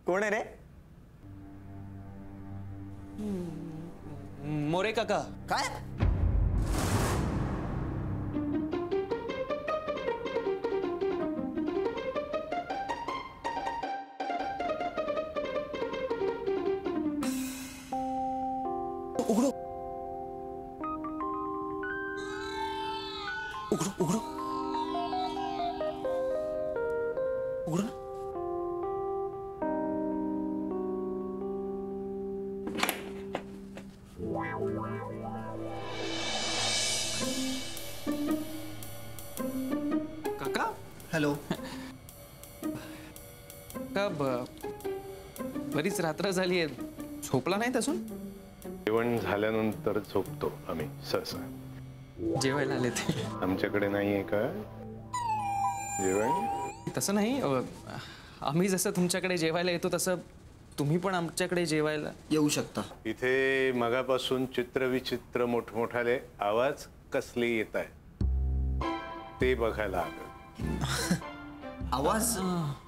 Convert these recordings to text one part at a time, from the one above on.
कोण आहे रे? मोरे काका. काय? उघडू उघडू उघडू उघडू ना. काका. हॅलो. का बरीच रात्र झाली आहे, झोपला नाही अजून? जेवण झाल्यानंतर झोपतो आम्ही सहसा. जेवायला आले ते. आमच्याकडे नाहीये का जेवण? तसं नाही, आम्ही जसं तुमच्याकडे जेवायला येतो तसं तुम्ही पण आमच्याकडे जेवायला येऊ शकता. इथे मगापासून चित्रविचित्र मोठमोठाले आवाज कसले येत आहे ते बघायला आलं. आवाज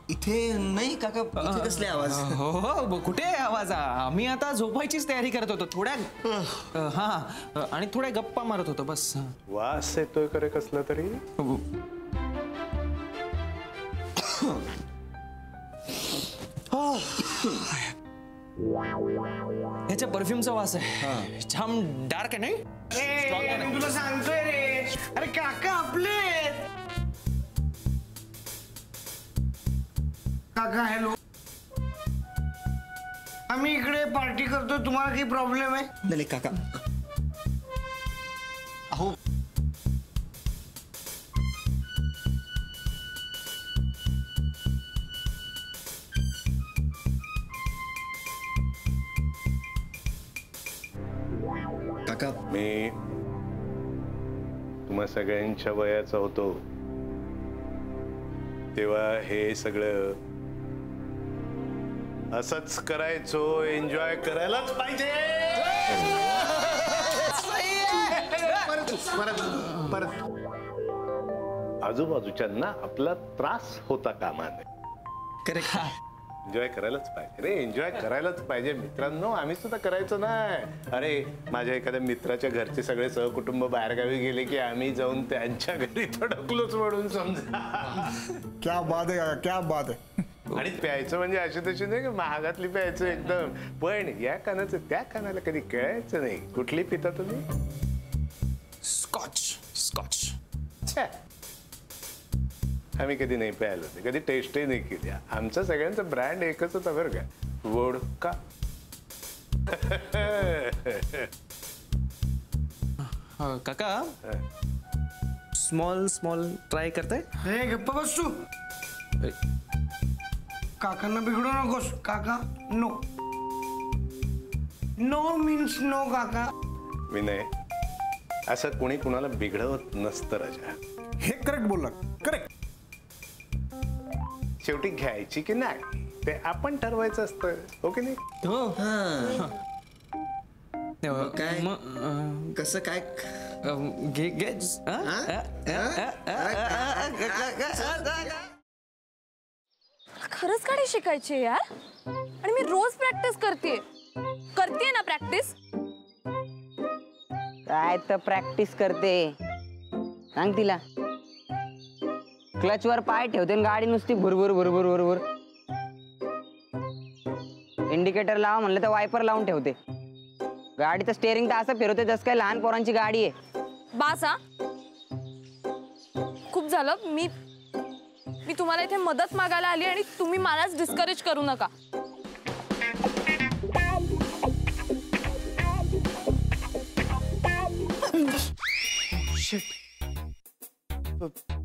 इथे नाही काका. इथे कसले आवाज? हो हो, कुठे आवाज? आम्ही आता झोपायचीच तयारी करत होतो. थोड्या हा आणि थोड्या गप्पा मारत होतो बस. वास येतोय करे कसला तरी. ह्याच्या परफ्यूमचा वास आहे. छान डार्क आहे नाही? तुला सांगतोय रे. अरे काका आपले काका. हॅलो, आम्ही इकडे पार्टी करतोय. तुम्हाला काही प्रॉब्लेम आहे? नाही काका. अहो काका, मी तुम्हा सगळ्यांच्या वयाचा होतो तेव्हा हे सगळं असंच करायचो. एन्जॉय करायलाच पाहिजे. परत आजूबाजूच्यांना आपला त्रास होता कामा नये. करेक्ट. एन्जॉय करायलाच पाहिजे रे. एन्जॉय करायलाच पाहिजे मित्रांनो. आम्ही सुद्धा करायचो नाही. अरे माझ्या एखाद्या मित्राच्या घरचे सगळे सहकुटुंब बाहेरगावी गेले की आम्ही जाऊन त्यांच्या घरी थडकलोच म्हणून समजा. क्या बात आहे काका, क्या बात आहे. आणि प्यायचं म्हणजे अशी तशी नाही की महागातली प्यायचं एकदम. पण या कानाचं त्या कानाला कधी कळायचं नाही. कुठली पिता तुम्ही? स्कॉच. स्कॉच आम्ही कधी नाही प्यायलो, कधी टेस्टही नाही केली. आमचा सगळ्यांचा ब्रँड एकच होता बरं का, वोडका. काका, स्मॉल स्मॉल ट्राय करताय? हे गप्पा बस तू. काकांना बिघडू नकोस. काका नो. नो मीन्स नो काका. विनय, असं कोणी कुणाला बिघडवत नसतं राजा. हे करेक्ट बोलला. करेक्ट. शेवटी घ्यायची की नाही ते आपण ठरवायचं असतं. हो की नाही? हो. काय कसं काय? घे घे. खरंच गाडी शिकायची यार. आणि मी रोज प्रॅक्टिस करते ना. प्रॅक्टिस काय तर प्रॅक्टिस करते. सांग तिला. क्लचवर पाय ठेवते गाडी नुसती भुरभुर भुरभुर भुरभुर. इंडिकेटर लावा म्हणलं तर वायपर लावून ठेवते. गाडीचं स्टेअरिंग तर असं फिरवते जसं काय लहान पोरांची गाडी आहे. बासा खूप झालं. मी तुम्हाला इथे मदत मागायला आली आणि तुम्ही मलाच डिस्करेज करू नका.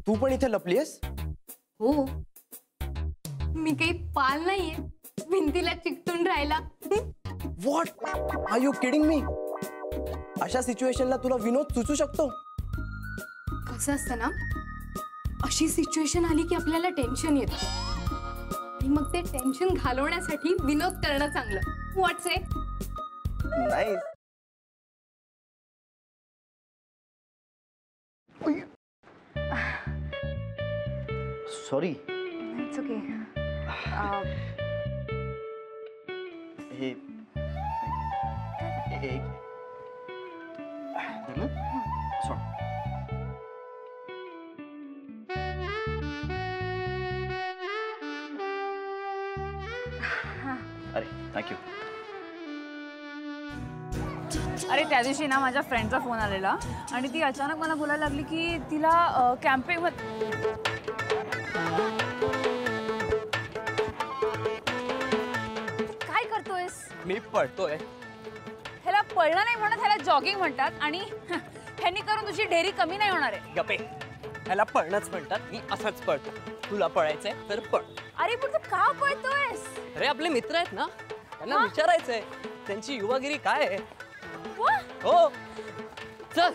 तू पण इथे लपलीस? हो, मी काही पाल नाहीये भिंतीला चिकटून राहिला. What are you kidding me? अशा सिच्युएशनला तुला विनोद सुचू शकतो? कसं असतं ना, अशी सिच्युएशन आली की आपल्याला टेन्शन येतं आणि मग ते टेन्शन घालवण्यासाठी विनोद करणं चांगलं. व्हॉट्स से? नाही. सॉरी. It's okay. हे एक धरलं? सोड. अरे थँक्यू. अरे त्या दिवशी ना माझ्या फ्रेंडचा फोन आलेला आणि ती अचानक मला बोलायला लागली की तिला कॅम्पिंग काय करतोयस? मी पळतोय. ह्याला पळणं नाही म्हणत, ह्याला जॉगिंग म्हणतात आणि ह्यांनी करून तुझी ढेरी कमी नाही होणार आहे. गपे, ह्याला पळणंच म्हणतात. मी असंच पळतो. तुला पळायचंय तर पळ. अरे पण तू का पळतोयस? अरे आपले मित्र आहेत ना, त्यांना विचारायचंय त्यांची युवागिरी काय आहे. वा, हो चल.